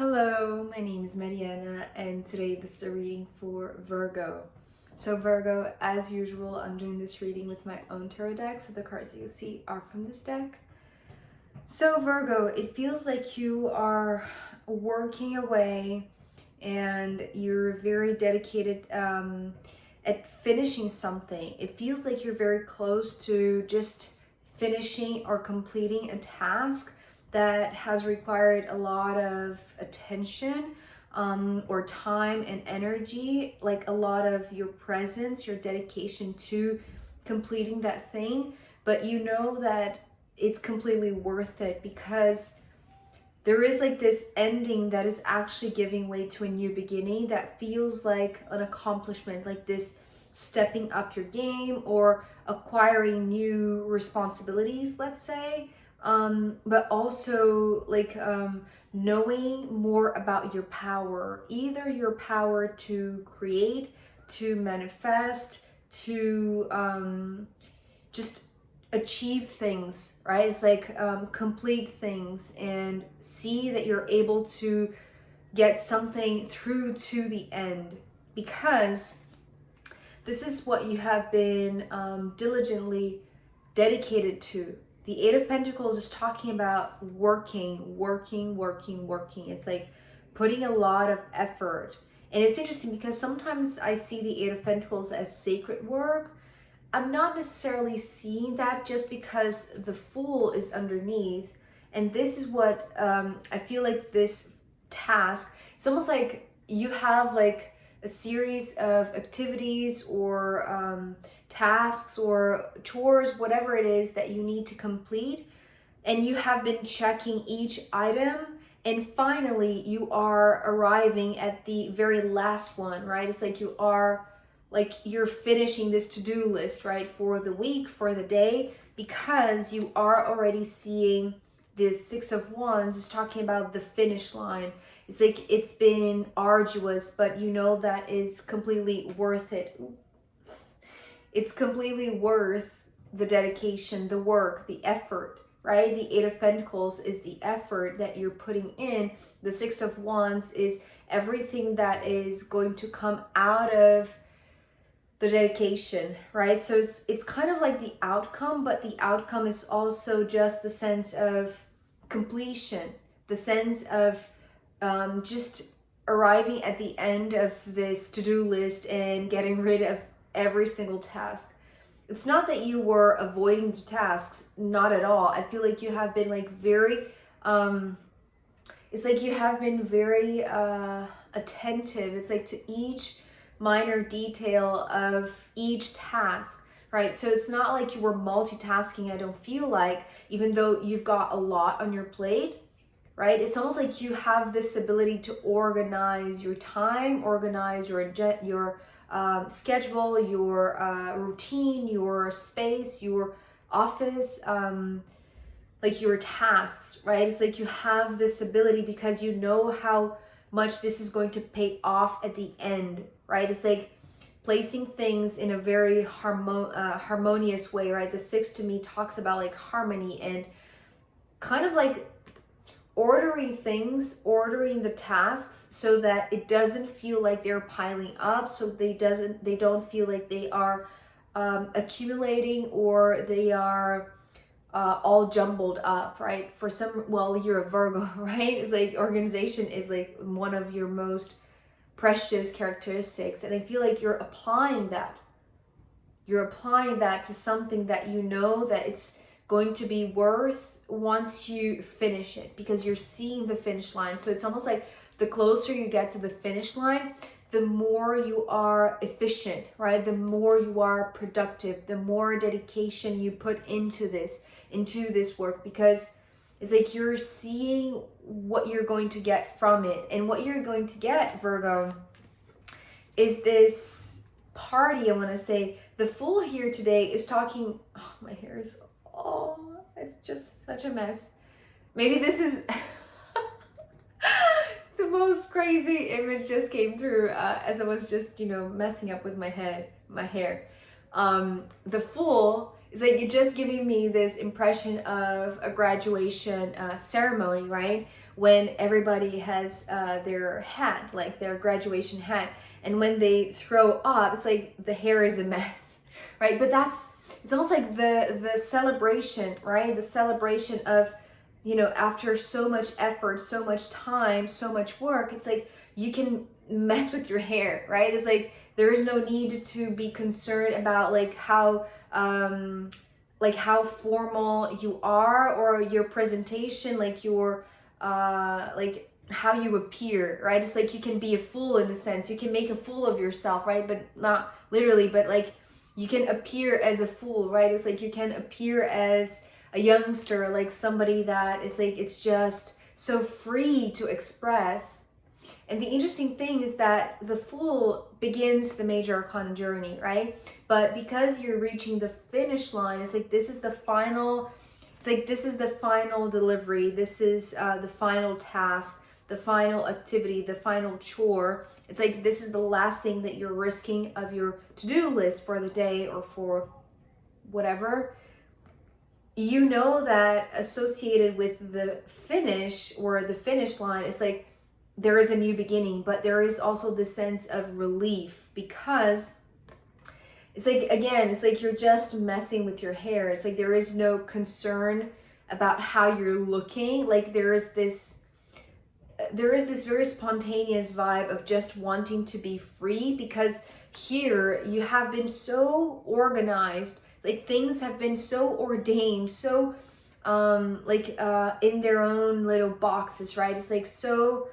Hello, my name is Mariana and today this is a reading for Virgo. So Virgo, as usual, I'm doing this reading with my own tarot deck, so the cards that you see are from this deck. So Virgo, it feels like you are working away and you're very dedicated at finishing something. It feels like you're very close to just finishing or completing a task that has required a lot of attention or time and energy, like a lot of your presence, your dedication to completing that thing. But you know that it's completely worth it because there is like this ending that is actually giving way to a new beginning that feels like an accomplishment, like this stepping up your game or acquiring new responsibilities, let's say. But also like knowing more about your power, either your power to create, to manifest, to just achieve things, right? It's like complete things and see that you're able to get something through to the end, because this is what you have been diligently dedicated to. The Eight of Pentacles is talking about working. It's like putting a lot of effort. And it's interesting because sometimes I see the Eight of Pentacles as sacred work. I'm not necessarily seeing that just because the Fool is underneath. And this is what I feel like this task, it's almost like you have like a series of activities or tasks or chores, whatever it is that you need to complete. And you have been checking each item. And finally, you are arriving at the very last one, right? It's like you're finishing this to-do list, right, for the week, for the day, because you are already seeing this Six of Wands is talking about the finish line. It's like it's been arduous, but you know that is completely worth it. It's completely worth the dedication, the work, the effort, right? The Eight of Pentacles is the effort that you're putting in. The Six of Wands is everything that is going to come out of the dedication, right? So it's kind of like the outcome, but the outcome is also just the sense of completion, the sense of just arriving at the end of this to-do list and getting rid of every single task. It's not that you were avoiding the tasks, not at all. I feel like you have been like very it's like you have been very attentive. It's like to each minor detail of each task, right? So it's not like you were multitasking, I don't feel like, even though you've got a lot on your plate, right? It's almost like you have this ability to organize your time, organize your schedule, your routine, your space, your office, like your tasks, right? It's like you have this ability because you know how much this is going to pay off at the end, right? It's like placing things in a very harmonious way, right? The Six to me talks about like harmony and kind of like ordering things, ordering the tasks so that it doesn't feel like they're piling up, so they don't feel like they are accumulating or they are all jumbled up, right? For some, well, you're a Virgo, right? It's like organization is like one of your most precious characteristics. And I feel like you're applying that. You're applying that to something that you know that it's going to be worth once you finish it, because you're seeing the finish line. So it's almost like the closer you get to the finish line, the more you are efficient, right? The more you are productive, the more dedication you put into this work, because it's like you're seeing what you're going to get from it. And what you're going to get, Virgo, is this party, I want to say. The Fool here today is talking, oh, my hair is, oh, it's just such a mess. Maybe this is the most crazy image just came through as I was just, messing up with my hair. The Fool It's like you're just giving me this impression of a graduation ceremony, right? When everybody has their hat, like their graduation hat, and when they throw up, it's like the hair is a mess, right? But it's almost like the celebration, right? The celebration of, you know, after so much effort, so much time, so much work, it's like you can mess with your hair, right? It's like there is no need to be concerned about like how formal you are, or your presentation, like your like how you appear, right? It's like you can be a fool in a sense. You can make a fool of yourself, right? But not literally, but like you can appear as a fool, right? It's like you can appear as a youngster, like somebody that is like, it's just so free to express. And the interesting thing is that the Fool begins the major arcana journey, right? But because you're reaching the finish line, it's like this is the final, it's like this is the final delivery. This is the final task, the final activity, the final chore. It's like this is the last thing that you're risking of your to-do list for the day or for whatever. You know that associated with the finish or the finish line, it's like there is a new beginning, but there is also this sense of relief, because it's like, again, it's like you're just messing with your hair. It's like there is no concern about how you're looking. Like there is this very spontaneous vibe of just wanting to be free, because here you have been so organized. Like things have been so ordained, so in their own little boxes, right? It's like so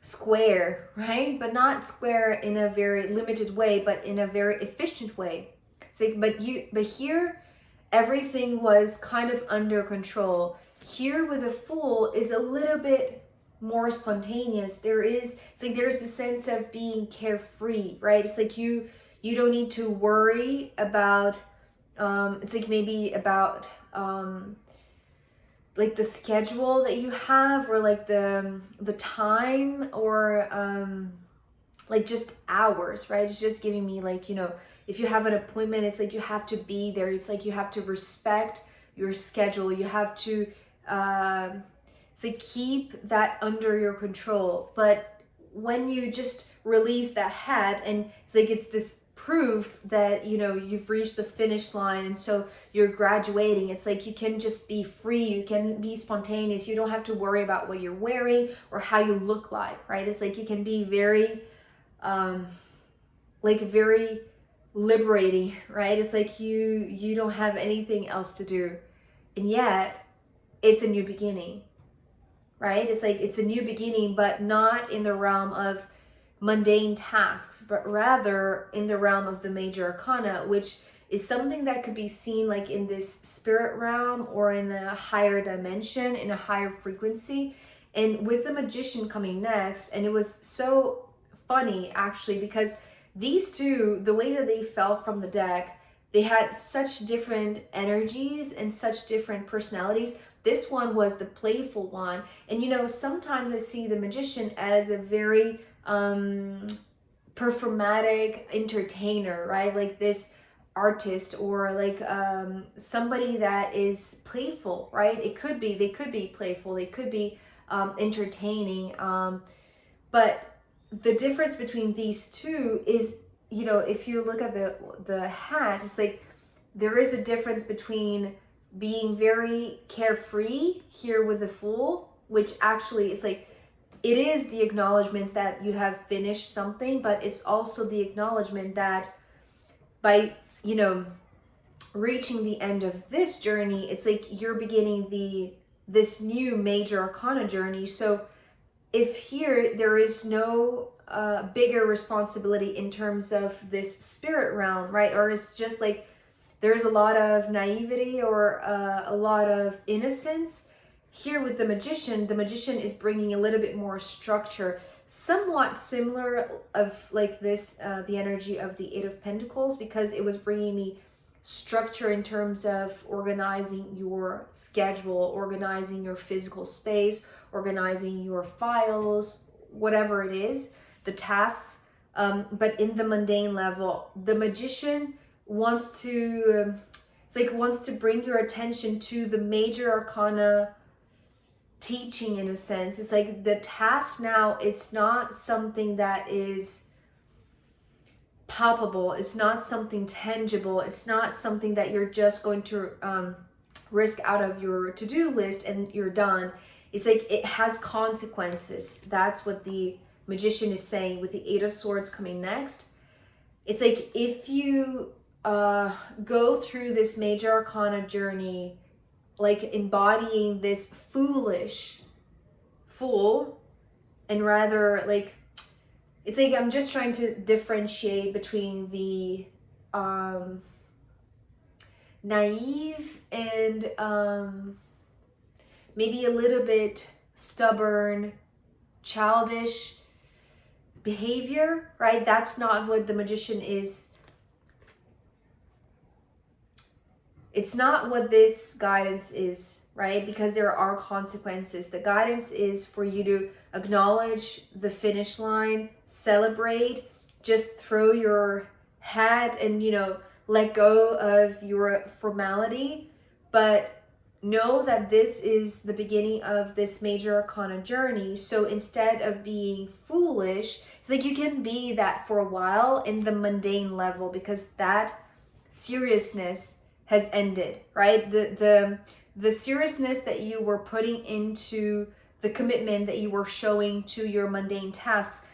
square, right? But not square in a very limited way, but in a very efficient way. It's like, but here everything was kind of under control. Here with a Fool is a little bit more spontaneous. It's like there's the sense of being carefree, right? It's like you don't need to worry about it's like maybe about like the schedule that you have, or like the time, or like just hours, right? It's just giving me like, you know, if you have an appointment, it's like you have to be there. It's like you have to respect your schedule. You have to keep that under your control. But when you just release that hat, and it's like it's this proof that, you know, you've reached the finish line, and so you're graduating. It's like you can just be free, you can be spontaneous, you don't have to worry about what you're wearing or how you look like, right? It's like you can be very very liberating, right? It's like you don't have anything else to do, and yet it's a new beginning, right? It's like it's a new beginning, but not in the realm of mundane tasks, but rather in the realm of the major arcana, which is something that could be seen like in this spirit realm, or in a higher dimension, in a higher frequency. And with the Magician coming next, and it was so funny actually, because these two, the way that they fell from the deck, they had such different energies and such different personalities. This one was the playful one. And you know, sometimes I see the Magician as a very performatic entertainer, right? Like this artist, or like somebody that is playful, right? They could be playful, they could be entertaining, but the difference between these two is, you know, if you look at the hat, it's like there is a difference between being very carefree here with the Fool, which actually it's like it is the acknowledgement that you have finished something, but it's also the acknowledgement that by, you know, reaching the end of this journey, it's like you're beginning this new major arcana journey. So if here there is no bigger responsibility in terms of this spirit realm, right? Or it's just like there's a lot of naivety, or a lot of innocence. Here with the Magician is bringing a little bit more structure, somewhat similar of like this, the energy of the Eight of Pentacles, because it was bringing me structure in terms of organizing your schedule, organizing your physical space, organizing your files, whatever it is, the tasks. But in the mundane level, the Magician wants to, It's like wants to bring your attention to the major arcana teaching in a sense. It's like the task now is not something that is palpable. It's not something tangible. It's not something that you're just going to risk out of your to-do list and you're done. It's like it has consequences. That's what the Magician is saying with the Eight of Swords coming next. It's like if you go through this major arcana journey, like embodying this foolish fool, and rather like, it's like I'm just trying to differentiate between the naive and maybe a little bit stubborn, childish behavior, right? That's not what the Magician is. It's not what this guidance is, right? Because there are consequences. The guidance is for you to acknowledge the finish line, celebrate, just throw your hat and, you know, let go of your formality, but know that this is the beginning of this major arcana journey. So instead of being foolish, it's like you can be that for a while in the mundane level, because that seriousness has ended, right? The seriousness that you were putting into the commitment that you were showing to your mundane tasks,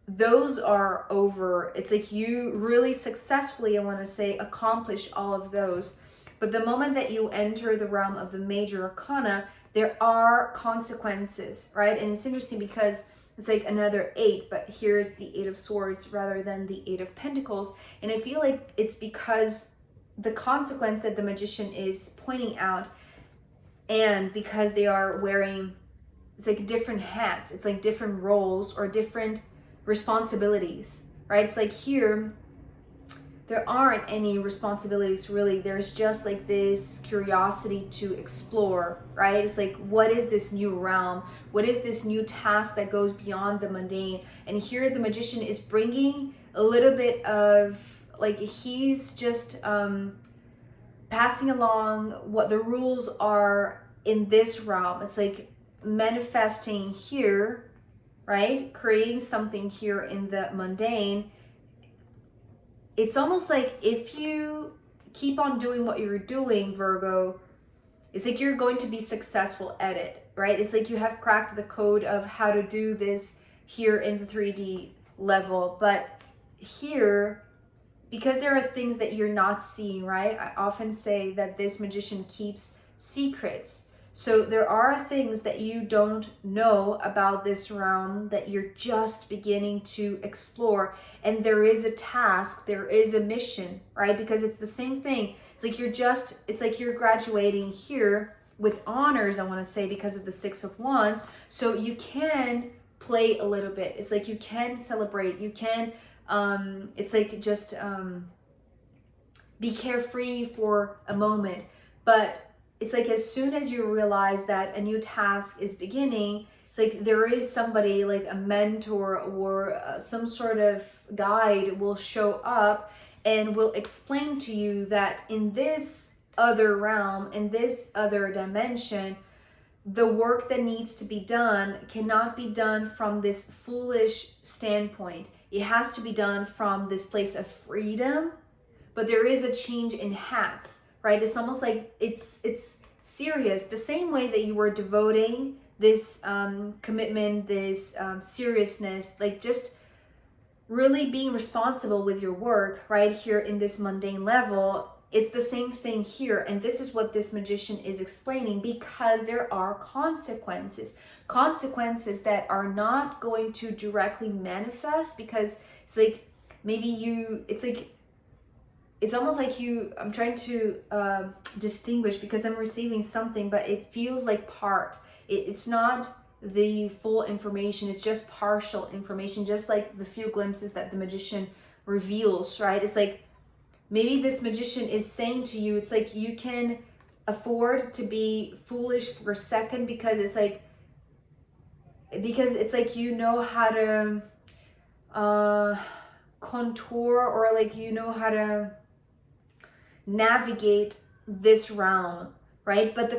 those are over. It's like you really successfully, I want to say, accomplish all of those. But the moment that you enter the realm of the major arcana, there are consequences, right? And it's interesting because it's like another 8, but here's the 8 of Swords rather than the 8 of Pentacles. And I feel like it's because the consequence that the Magician is pointing out, and because they are wearing, it's like different hats, it's like different roles or different responsibilities, right? It's like here, there aren't any responsibilities really. There's just like this curiosity to explore, right? It's like, what is this new realm? What is this new task that goes beyond the mundane? And here the Magician is bringing a little bit of, like, he's just passing along what the rules are in this realm. It's like manifesting here, right? Creating something here in the mundane. It's almost like if you keep on doing what you're doing, Virgo, it's like you're going to be successful at it, right? It's like you have cracked the code of how to do this here in the 3D level. But here, because there are things that you're not seeing, right? I often say that this Magician keeps secrets. So there are things that you don't know about this realm that you're just beginning to explore. And there is a task, there is a mission, right? Because it's the same thing. It's like it's like you're graduating here with honors, I want to say, because of the 6 of Wands. So you can play a little bit. It's like you can celebrate, you can, it's like just be carefree for a moment. But it's like as soon as you realize that a new task is beginning, it's like there is somebody, like a mentor or some sort of guide will show up and will explain to you that in this other realm, in this other dimension, the work that needs to be done cannot be done from this foolish standpoint. It has to be done from this place of freedom, but there is a change in hats, right? It's almost like it's serious. The same way that you were devoting this commitment, this seriousness, like just really being responsible with your work right here in this mundane level. It's the same thing here. And this is what this Magician is explaining, because there are consequences that are not going to directly manifest, because it's like maybe it's almost like I'm trying to distinguish, because I'm receiving something, but it feels like part. It's not the full information. It's just partial information, just like the few glimpses that the Magician reveals, right? It's like maybe this Magician is saying to you, it's like you can afford to be foolish for a second, because it's like you know how to contour, or like you know how to navigate this realm, right? But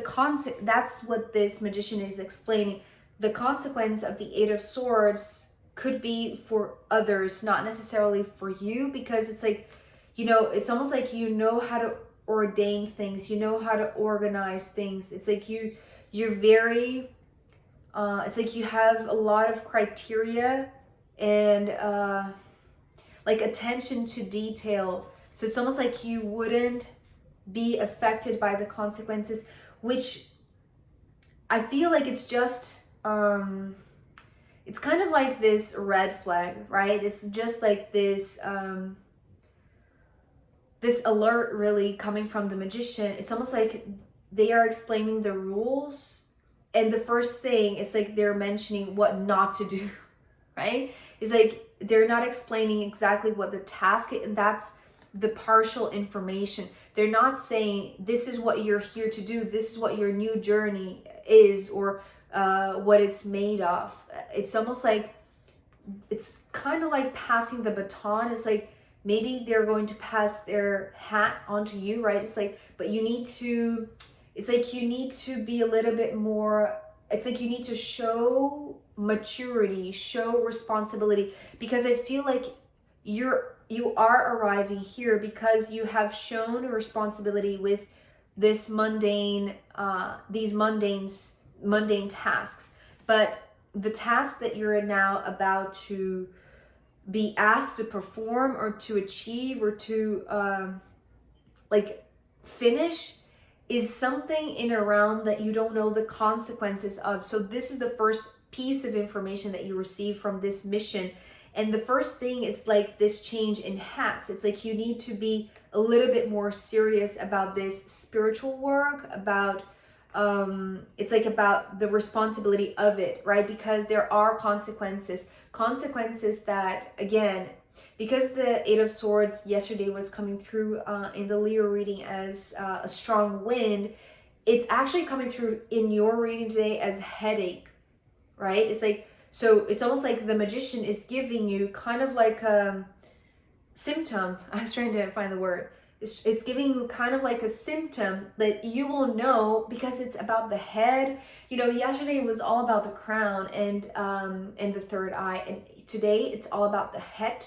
that's what this magician is explaining. The consequence of the Eight of Swords could be for others, not necessarily for you, because it's like, you know, it's almost like you know how to ordain things, you know how to organize things. It's like you're very it's like you have a lot of criteria and like attention to detail. So it's almost like you wouldn't be affected by the consequences, which I feel like it's just it's kind of like this red flag, right? It's just like this this alert really coming from the magician. It's almost like they are explaining the rules, and the first thing, it's like they're mentioning what not to do, right? It's like they're not explaining exactly what the task is, and that's the partial information. They're not saying this is what you're here to do, this is what your new journey is, or what it's made of. It's almost like, it's kind of like passing the baton. It's like maybe they're going to pass their hat onto you, right? It's like, but you need to, it's like you need to be a little bit more, it's like you need to show maturity, show responsibility, because I feel like you are arriving here because you have shown a responsibility with this mundane mundane tasks. But the task that you're now about to be asked to perform or to achieve or to like finish is something in a realm that you don't know the consequences of. So this is the first piece of information that you receive from this mission. And the first thing is like this change in hats. It's like you need to be a little bit more serious about this spiritual work, about it's like about the responsibility of it, right? Because there are consequences that, again, because the Eight of Swords yesterday was coming through in the Leo reading as a strong wind, it's actually coming through in your reading today as headache, right? It's like, so it's almost like the magician is giving you kind of like a symptom. I was trying to find the word. It's giving you kind of like a symptom that you will know because it's about the head. You know, yesterday was all about the crown and the third eye, and today it's all about the head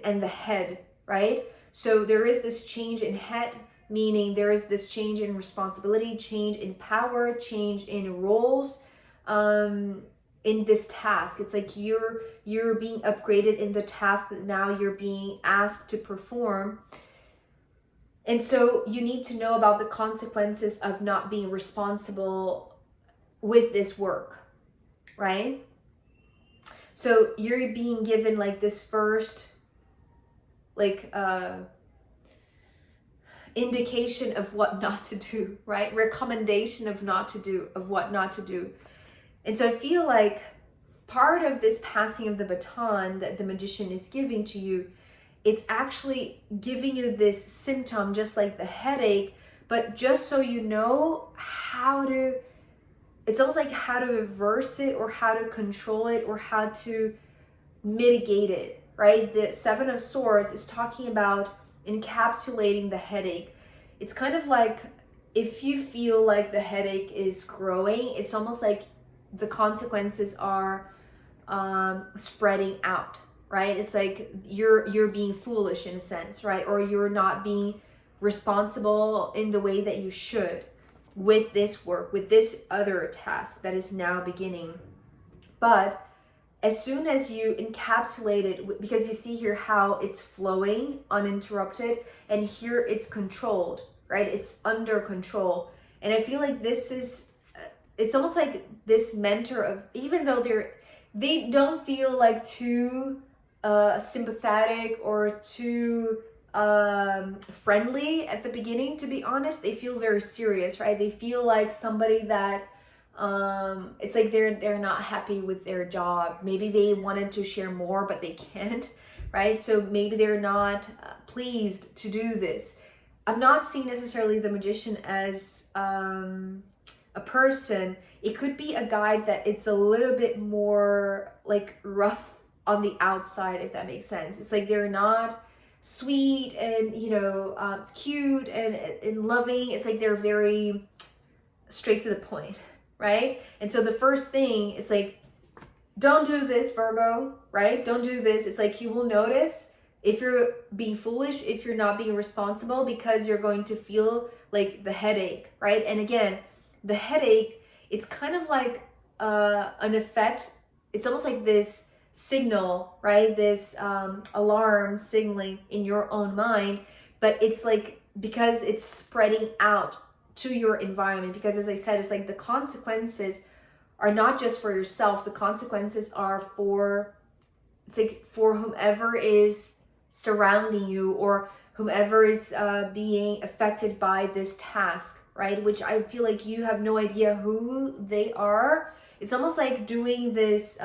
and the head, right? So there is this change in head, meaning there is this change in responsibility, change in power, change in roles in this task. It's like you're being upgraded in the task that now you're being asked to perform. And so you need to know about the consequences of not being responsible with this work, right? So you're being given like this first like indication of what not to do, right? Recommendation of not to do, of what not to do. And so I feel like part of this passing of the baton that the magician is giving to you, it's actually giving you this symptom, just like the headache, but just so you know how to, it's almost like how to reverse it or how to control it or how to mitigate it, right? The Seven of Swords is talking about encapsulating the headache. It's kind of like if you feel like the headache is growing, it's almost like the consequences are spreading out, right? It's like you're being foolish in a sense, right? Or you're not being responsible in the way that you should with this work, with this other task that is now beginning. But as soon as you encapsulate it, because you see here how it's flowing uninterrupted, and here it's controlled, right? It's under control. And I feel like this is, it's almost like this mentor of, even though they don't feel like too sympathetic or too friendly at the beginning, to be honest. They feel very serious, right? They feel like somebody that it's like they're not happy with their job. Maybe they wanted to share more but they can't, right? So maybe they're not pleased to do this. I'm not seeing necessarily the magician as a person. It could be a guide that it's a little bit more like rough on the outside, if that makes sense. It's like they're not sweet and, you know, cute and loving. It's like they're very straight to the point, right? And so the first thing is like, don't do this, Virgo, right? Don't do this. It's like you will notice if you're being foolish, if you're not being responsible, because you're going to feel like the headache, right? And again, the headache, it's kind of like an effect. It's almost like this signal, right? This alarm signaling in your own mind, but it's like because it's spreading out to your environment. Because as I said, it's like the consequences are not just for yourself. The consequences are for, it's like for whomever is surrounding you or whomever is being affected by this task, right? Which I feel like you have no idea who they are. It's almost like doing this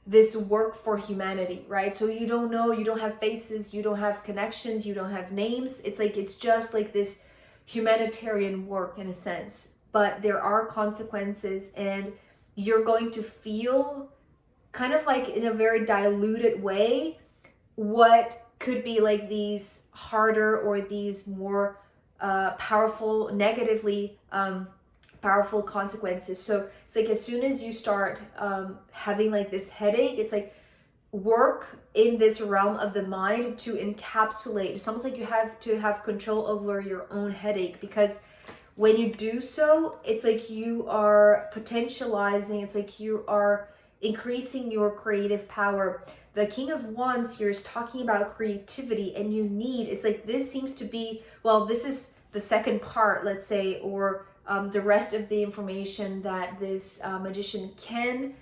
this work for humanity, right? So you don't know, you don't have faces, you don't have connections, you don't have names. It's like, it's just like this humanitarian work in a sense, but there are consequences, and you're going to feel kind of like in a very diluted way what could be like these harder or these more powerful, negatively powerful consequences. So it's like as soon as you start having like this headache, it's like work in this realm of the mind to encapsulate. It's almost like you have to have control over your own headache, because when you do so, it's like you are potentializing, it's like you are increasing your creative power. The King of Wands here is talking about creativity, and you need, it's like this seems to be, well, this is the second part, let's say, or the rest of the information that this magician can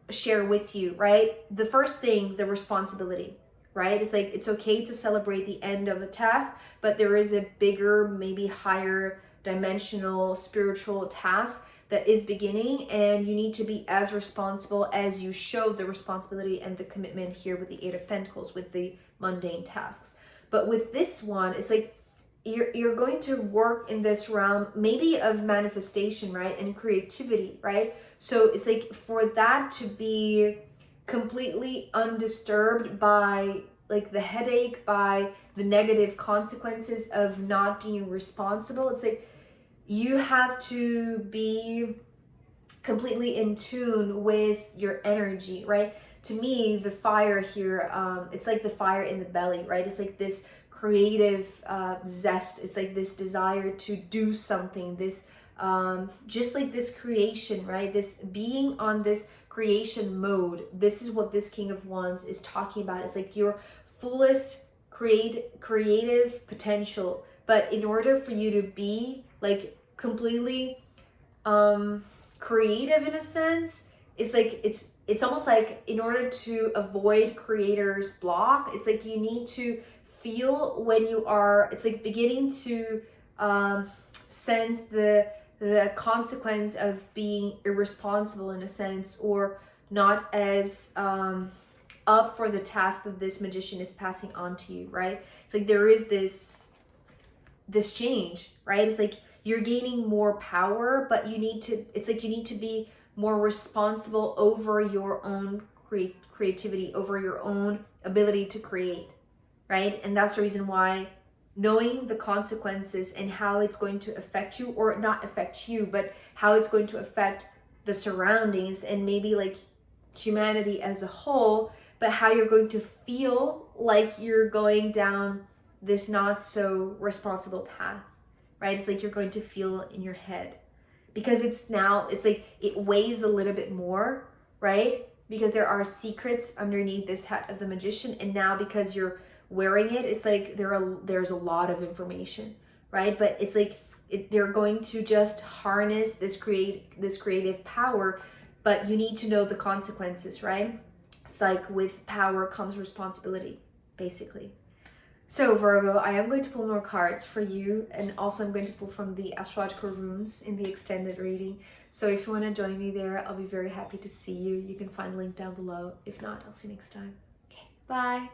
share with you, right? The first thing, the responsibility, right? It's like it's okay to celebrate the end of a task, but there is a bigger, maybe higher dimensional spiritual task that is beginning, and you need to be as responsible as you show the responsibility and the commitment here with the Eight of Pentacles, with the mundane tasks. But with this one, it's like you're going to work in this realm maybe of manifestation, right? And creativity, right? So it's like for that to be completely undisturbed by like the headache, by the negative consequences of not being responsible. It's like you have to be completely in tune with your energy, right? To me, the fire here, it's like the fire in the belly, right? It's like this creative zest. It's like this desire to do something, this just like this creation, right? This being on this creation mode. This is what this King of Wands is talking about. It's like your fullest creative potential. But in order for you to be like completely creative in a sense, it's like it's almost like in order to avoid creator's block, it's like you need to feel when you are, it's like beginning to sense the consequence of being irresponsible in a sense, or not as up for the task that this magician is passing on to you, right? It's like there is this change, right? It's like you're gaining more power, but you need to, it's like you need to be more responsible over your own creativity, over your own ability to create, right? And that's the reason why knowing the consequences and how it's going to affect you, or not affect you, but how it's going to affect the surroundings and maybe like humanity as a whole, but how you're going to feel like you're going down this not so responsible path, right? It's like you're going to feel in your head, because it's now, it's like it weighs a little bit more, right? Because there are secrets underneath this hat of the magician, and now because you're wearing it, it's like there's a lot of information, right? But it's like they're going to just harness this creative power, but you need to know the consequences, right? It's like with power comes responsibility, basically. So Virgo, I am going to pull more cards for you, and also I'm going to pull from the astrological runes in the extended reading. So if you want to join me there, I'll be very happy to see you. You can find the link down below. If not, I'll see you next time. Okay, bye.